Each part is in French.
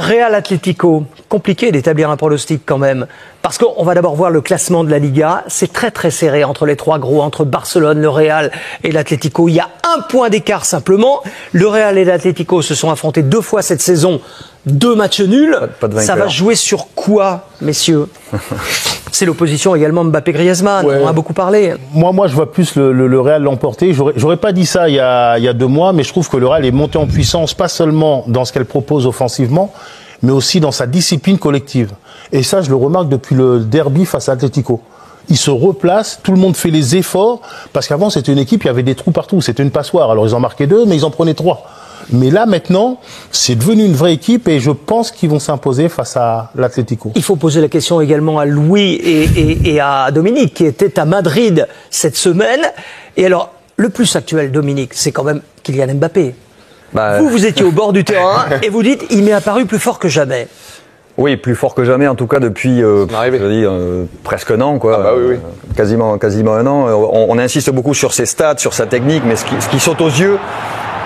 Real Atlético, compliqué d'établir un pronostic quand même. Parce qu'on va d'abord voir le classement de la Liga. C'est très très serré entre les trois gros, entre Barcelone, le Real et l'Atlético. Il y a un point d'écart simplement. Le Real et l'Atlético se sont affrontés 2 fois cette saison. 2 matchs nuls. Pas de Ça va jouer sur quoi, messieurs? C'est l'opposition également Mbappé-Griezmann. Ouais. On a beaucoup parlé. Moi, je vois plus le Real l'emporter. J'aurais pas dit ça il y a 2 mois, mais je trouve que le Real est monté en puissance, pas seulement dans ce qu'elle propose offensivement, mais aussi dans sa discipline collective. Et ça, je le remarque depuis le derby face à Atlético. Ils se replacent, tout le monde fait les efforts, parce qu'avant, c'était une équipe, il y avait des trous partout, c'était une passoire. Alors, ils en marquaient 2, mais ils en prenaient 3. Mais là, maintenant, c'est devenu une vraie équipe et je pense qu'ils vont s'imposer face à l'Atlético. Il faut poser la question également à Louis et à Dominique, qui étaient à Madrid cette semaine. Et alors, le plus actuel, Dominique, c'est quand même Kylian Mbappé. Vous étiez au bord du terrain et vous dites, il m'est apparu plus fort que jamais. Oui, plus fort que jamais, en tout cas depuis presque un an, quoi. Ah bah oui. Quasiment un an. On insiste beaucoup sur ses stats, sur sa technique, mais ce qui saute aux yeux,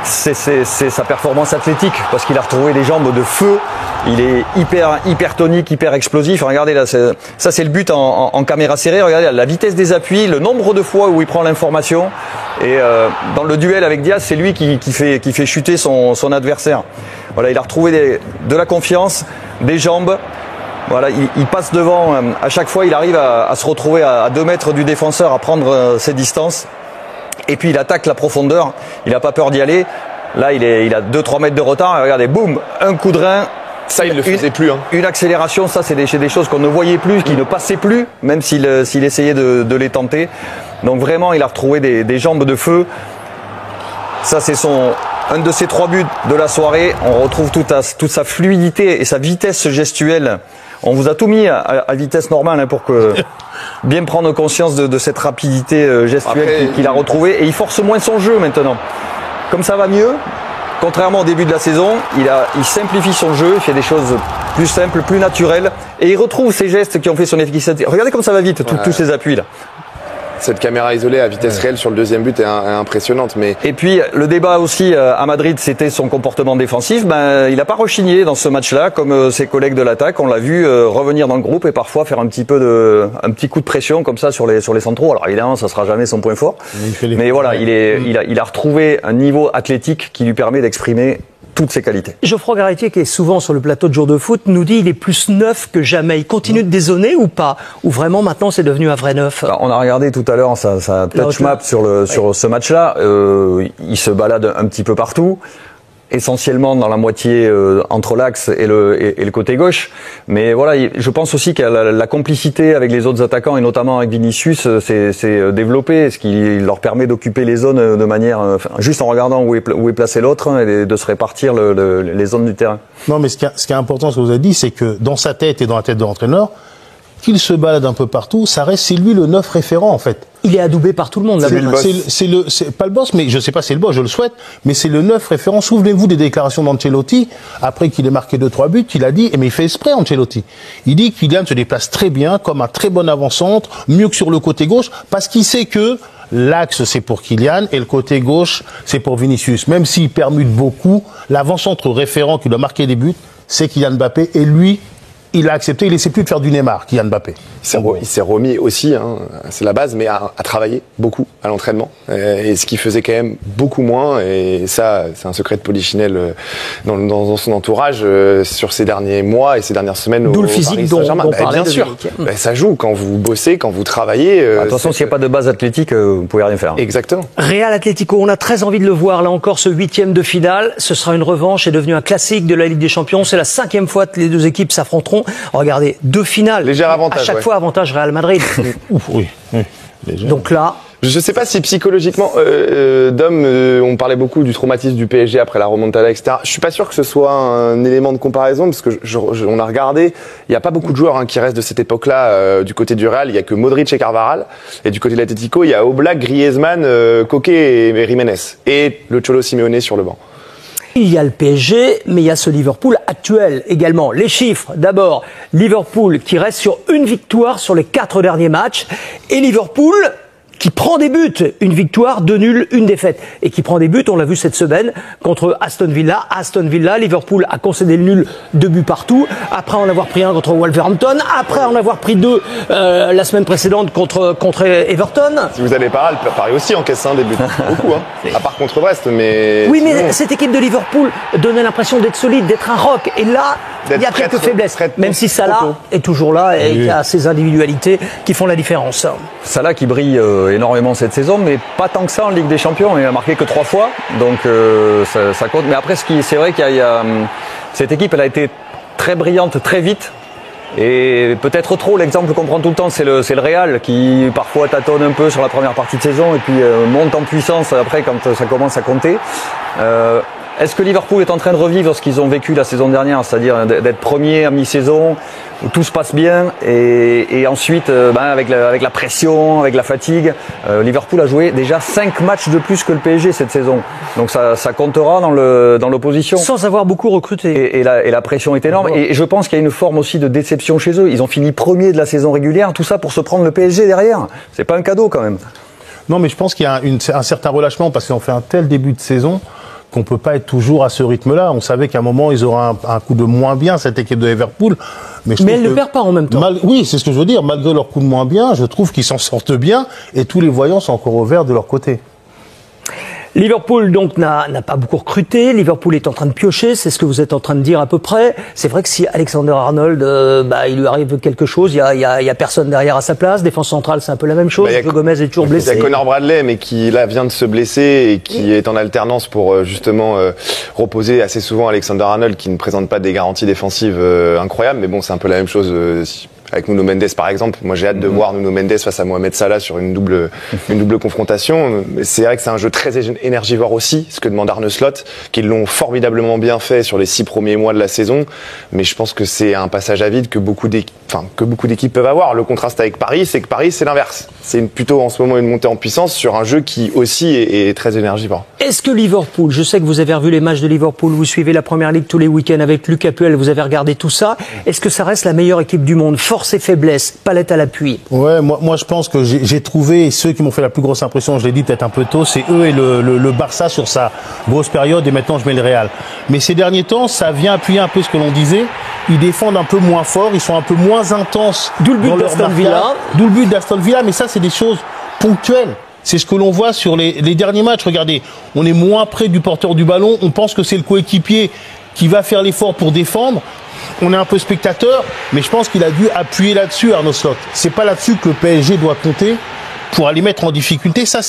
c'est sa performance athlétique, parce qu'il a retrouvé des jambes de feu. Il est hyper tonique, hyper explosif. Regardez là, ça c'est le but en caméra serrée. Regardez la vitesse des appuis, le nombre de fois où il prend l'information. Et dans le duel avec Diaz, c'est lui qui fait chuter son adversaire. Voilà, il a retrouvé de la confiance, des jambes. Voilà, il passe devant. À chaque fois, il arrive à se retrouver à 2 mètres du défenseur, à prendre ses distances. Et puis il attaque la profondeur. Il n'a pas peur d'y aller. Là, il a 2-3 mètres de retard. Et regardez, boum, un coup de rein. Ça, il le faisait plus. Une accélération, ça, c'est des choses qu'on ne voyait plus, qui ne passaient plus, même s'il essayait de les tenter. Donc vraiment, il a retrouvé des jambes de feu. Ça, c'est un de ses 3 buts de la soirée. On retrouve toute sa fluidité et sa vitesse gestuelle. On vous a tout mis à vitesse normale pour que bien prendre conscience de cette rapidité gestuelle qu'il a retrouvée. Et il force moins son jeu maintenant. Comme ça va mieux, contrairement au début de la saison, il simplifie son jeu, il fait des choses plus simples, plus naturelles. Et il retrouve ces gestes qui ont fait son efficacité. Regardez comme ça va vite, tous ces appuis là. Cette caméra isolée à vitesse réelle sur le 2e but est impressionnante. Et puis le débat aussi à Madrid, c'était son comportement défensif. Il n'a pas rechigné dans ce match-là, comme ses collègues de l'attaque. On l'a vu revenir dans le groupe et parfois faire un petit coup de pression comme ça sur les centraux. Alors évidemment, ça sera jamais son point fort. Mais voilà, il a retrouvé un niveau athlétique qui lui permet d'exprimer toutes ses qualités. Geoffroy Garretier, qui est souvent sur le plateau de Jour de Foot, nous dit qu'il est plus neuf que jamais. Il continue de dézonner ou pas? Ou vraiment maintenant c'est devenu un vrai neuf? Alors, on a regardé tout à l'heure sa touch map sur ce match-là. Il se balade un petit peu partout, essentiellement dans la moitié entre l'axe et le côté gauche. Mais voilà, je pense aussi que la complicité avec les autres attaquants et notamment avec Vinicius s'est développée, ce qui leur permet d'occuper les zones de manière juste en regardant où est placé l'autre et de se répartir les zones du terrain. Non, mais ce qui est important, ce que vous avez dit, c'est que dans sa tête et dans la tête de l'entraîneur, qu'il se balade un peu partout, c'est lui le 9 référent en fait. Il est adoubé par tout le monde. C'est pas le boss, mais je sais pas, c'est le boss, je le souhaite, mais c'est le 9 référent. Souvenez-vous des déclarations d'Ancelotti, après qu'il ait marqué 2-3 buts, il a dit, mais il fait exprès Ancelotti. Il dit que Kylian se déplace très bien, comme un très bon avant-centre, mieux que sur le côté gauche, parce qu'il sait que l'axe c'est pour Kylian et le côté gauche c'est pour Vinicius. Même s'il permute beaucoup, l'avant-centre référent qui doit marquer des buts, c'est Kylian Mbappé, et lui, il a accepté, il essaie plus de faire du Neymar, Kylian Mbappé. Il s'est remis aussi, c'est la base, mais à travailler beaucoup à l'entraînement. Et ce qu'il faisait quand même beaucoup moins, et ça, c'est un secret de Polichinelle dans son entourage sur ces derniers mois et ces dernières semaines. D'où le physique dont parlait bien sûr. Ça joue quand vous bossez, quand vous travaillez. De toute façon, s'il n'y a pas de base athlétique, vous pouvez rien faire. Exactement. Real Atlético, on a très envie de le voir. Là encore, ce 8e de finale, ce sera une revanche, est devenu un classique de la Ligue des Champions. C'est la 5e fois que les deux équipes s'affronteront. Regardez, 2 finales. Léger avantage. À chaque fois, avantage Real Madrid. Oui. Donc là. Je ne sais pas si psychologiquement, Dom, on parlait beaucoup du traumatisme du PSG après la remontada, etc. Je suis pas sûr que ce soit un élément de comparaison parce que on a regardé, il n'y a pas beaucoup de joueurs qui restent de cette époque-là du côté du Real. Il y a que Modric et Carvajal, et du côté de l'Atlético, il y a Oblak, Griezmann, Koke et Jiménez, et le Cholo Simeone sur le banc. Il y a le PSG, mais il y a ce Liverpool actuel également. Les chiffres, d'abord, Liverpool qui reste sur une victoire sur les 4 derniers matchs, et Liverpool qui prend des buts, une victoire, 2 nuls, une défaite, et qui prend des buts, on l'a vu cette semaine, contre Aston Villa, Liverpool a concédé le nul, 2 buts partout, après en avoir pris un contre Wolverhampton, après en avoir pris 2 la semaine précédente contre Everton. Si vous allez Paris aussi encaisse des buts, beaucoup, à part contre Brest, mais... Oui, mais cette équipe de Liverpool donnait l'impression d'être solide, d'être un rock, et là, il y a quelques faiblesses, même si Salah est toujours là, et il y a ses individualités qui font la différence. Salah qui brille énormément cette saison, mais pas tant que ça en Ligue des Champions. Il a marqué que 3 fois, donc ça compte. Mais après, c'est vrai qu'il y a cette équipe, elle a été très brillante, très vite. Et peut-être trop, l'exemple qu'on prend tout le temps, c'est le Real qui parfois tâtonne un peu sur la première partie de saison et puis monte en puissance après quand ça commence à compter. Est-ce que Liverpool est en train de revivre ce qu'ils ont vécu la saison dernière, c'est-à-dire d'être premier à mi-saison, où tout se passe bien, et ensuite, avec la pression, avec la fatigue, Liverpool a joué déjà 5 matchs de plus que le PSG cette saison. Donc ça comptera dans l'opposition. Sans avoir beaucoup recruté. Et la pression est énorme. Et je pense qu'il y a une forme aussi de déception chez eux. Ils ont fini premier de la saison régulière, tout ça pour se prendre le PSG derrière. C'est pas un cadeau quand même. Non, mais je pense qu'il y a un certain relâchement parce qu'on fait un tel début de saison qu'on peut pas être toujours à ce rythme-là. On savait qu'à un moment, ils auraient un coup de moins bien, cette équipe de Liverpool. Mais elle ne perd pas en même temps. Oui, c'est ce que je veux dire. Malgré leur coup de moins bien, je trouve qu'ils s'en sortent bien et tous les voyants sont encore au vert de leur côté. Liverpool donc n'a pas beaucoup recruté. Liverpool est en train de piocher, c'est ce que vous êtes en train de dire à peu près. C'est vrai que si Alexander-Arnold, il lui arrive quelque chose, il y a personne derrière à sa place. Défense centrale, c'est un peu la même chose. Joe Gomez est toujours blessé. Il y a Connor Bradley, mais qui là vient de se blesser et qui est en alternance pour justement reposer assez souvent Alexander-Arnold, qui ne présente pas des garanties défensives incroyables. Mais bon, c'est un peu la même chose. Avec Nuno Mendes par exemple, moi j'ai hâte de voir Nuno Mendes face à Mohamed Salah sur une double confrontation. C'est vrai que c'est un jeu très énergivore aussi, ce que demande Arne Slot, qu'ils l'ont formidablement bien fait sur les 6 premiers mois de la saison. Mais je pense que c'est un passage à vide que beaucoup d'équipes peuvent avoir. Le contraste avec Paris, c'est que Paris c'est l'inverse. C'est plutôt en ce moment une montée en puissance sur un jeu qui aussi est très énergivore. Est-ce que Liverpool, je sais que vous avez revu les matchs de Liverpool, vous suivez la Première Ligue tous les week-ends avec Lucas Puel, vous avez regardé tout ça. Est-ce que ça reste la meilleure équipe du monde? Force et faiblesse, palette à l'appui. Ouais, moi je pense que j'ai trouvé ceux qui m'ont fait la plus grosse impression, je l'ai dit peut-être un peu tôt, c'est eux et le Barça sur sa grosse période, et maintenant je mets le Real. Mais ces derniers temps, ça vient appuyer un peu ce que l'on disait. Ils défendent un peu moins fort, ils sont un peu moins intenses. D'où le but d'Aston Villa. D'où le but d'Aston Villa, mais ça c'est des choses ponctuelles. C'est ce que l'on voit sur les derniers matchs. Regardez, on est moins près du porteur du ballon, on pense que c'est le coéquipier qui va faire l'effort pour défendre. On est un peu spectateur, mais je pense qu'il a dû appuyer là-dessus, Arne Slot. C'est pas là-dessus que le PSG doit compter pour aller mettre en difficulté. Ça,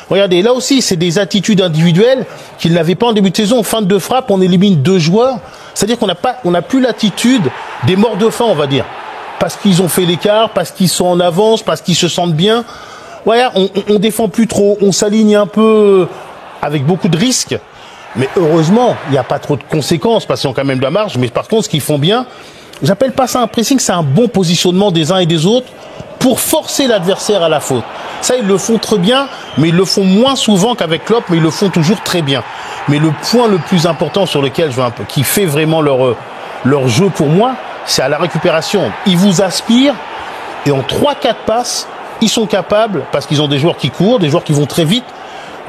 regardez, là aussi, c'est des attitudes individuelles qu'il n'avait pas en début de saison. Fin de frappe, on élimine 2 joueurs. C'est-à-dire qu'on n'a plus l'attitude des morts de faim, on va dire. Parce qu'ils ont fait l'écart, parce qu'ils sont en avance, parce qu'ils se sentent bien. Voilà, on défend plus trop, on s'aligne un peu avec beaucoup de risques. Mais heureusement, il n'y a pas trop de conséquences parce qu'ils ont quand même de la marge. Mais par contre, ce qu'ils font bien, j'appelle pas ça un pressing, c'est un bon positionnement des uns et des autres pour forcer l'adversaire à la faute. Ça, ils le font très bien, mais ils le font moins souvent qu'avec Klopp, mais ils le font toujours très bien. Mais le point le plus important sur lequel qui fait vraiment leur jeu pour moi, c'est à la récupération. Ils vous aspirent et en 3-4 passes, ils sont capables, parce qu'ils ont des joueurs qui courent, des joueurs qui vont très vite,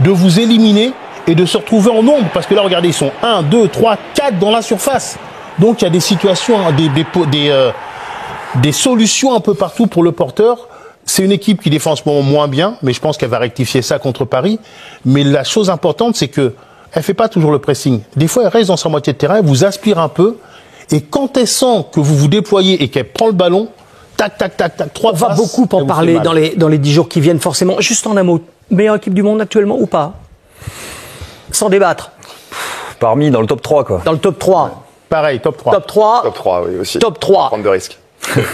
de vous éliminer et de se retrouver en nombre. Parce que là, regardez, ils sont 1, 2, 3, 4 dans la surface. Donc, il y a des situations, des solutions un peu partout pour le porteur. C'est une équipe qui défend en ce moment moins bien, mais je pense qu'elle va rectifier ça contre Paris. Mais la chose importante, c'est que elle fait pas toujours le pressing. Des fois, elle reste dans sa moitié de terrain, elle vous aspire un peu. Et quand elle sent que vous vous déployez et qu'elle prend le ballon, tac, tac, tac, tac, 3 passes. On va beaucoup en parler dans les 10 jours qui viennent, forcément. Juste en un mot, meilleure équipe du monde actuellement ou pas? Sans débattre. Parmi, dans le top 3, quoi. Dans le top 3. Pareil, top 3. Top 3. Top 3, oui, aussi. Top 3. Prendre de risques.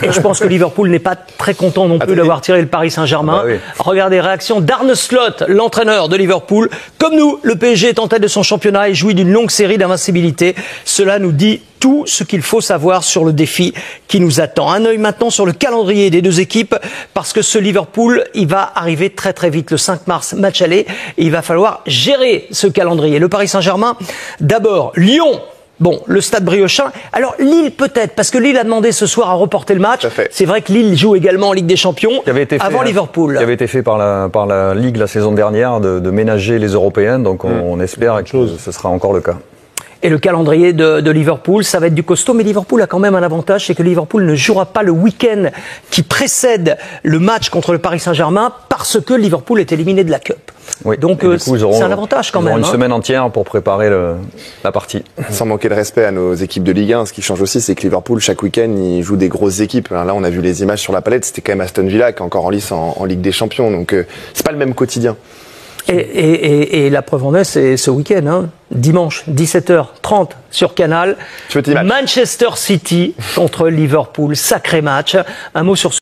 Et je pense que Liverpool n'est pas très content non plus d'avoir tiré le Paris Saint-Germain. Oui. Regardez, réaction d'Arne Slot, l'entraîneur de Liverpool. Comme nous, le PSG est en tête de son championnat et jouit d'une longue série d'invincibilité. Cela nous dit tout ce qu'il faut savoir sur le défi qui nous attend. Un œil maintenant sur le calendrier des deux équipes, parce que ce Liverpool, il va arriver très très vite. Le 5 mars, match aller, et il va falloir gérer ce calendrier. Le Paris Saint-Germain, d'abord Lyon. Bon, le Stade Briochin. Alors Lille peut-être, parce que Lille a demandé ce soir à reporter le match. Tout à fait. C'est vrai que Lille joue également en Ligue des Champions Qui avait été fait, avant Liverpool. Qui avait été fait par la Ligue la saison dernière de ménager les Européens. Donc on espère que ce sera encore le cas. Et le calendrier de Liverpool, ça va être du costaud, mais Liverpool a quand même un avantage, c'est que Liverpool ne jouera pas le week-end qui précède le match contre le Paris Saint-Germain parce que Liverpool est éliminé de la Cup. Oui. Donc c'est un avantage quand même. Une semaine entière pour préparer la partie. Sans manquer de respect à nos équipes de Ligue 1, ce qui change aussi, c'est que Liverpool, chaque week-end, il joue des grosses équipes. Alors là, on a vu les images sur la palette, c'était quand même Aston Villa qui est encore en lice en Ligue des Champions. Donc c'est pas le même quotidien. Et la preuve en est, c'est ce week-end, hein, dimanche, 17h30 sur Canal. Petit match. Manchester City contre Liverpool, sacré match. Un mot sur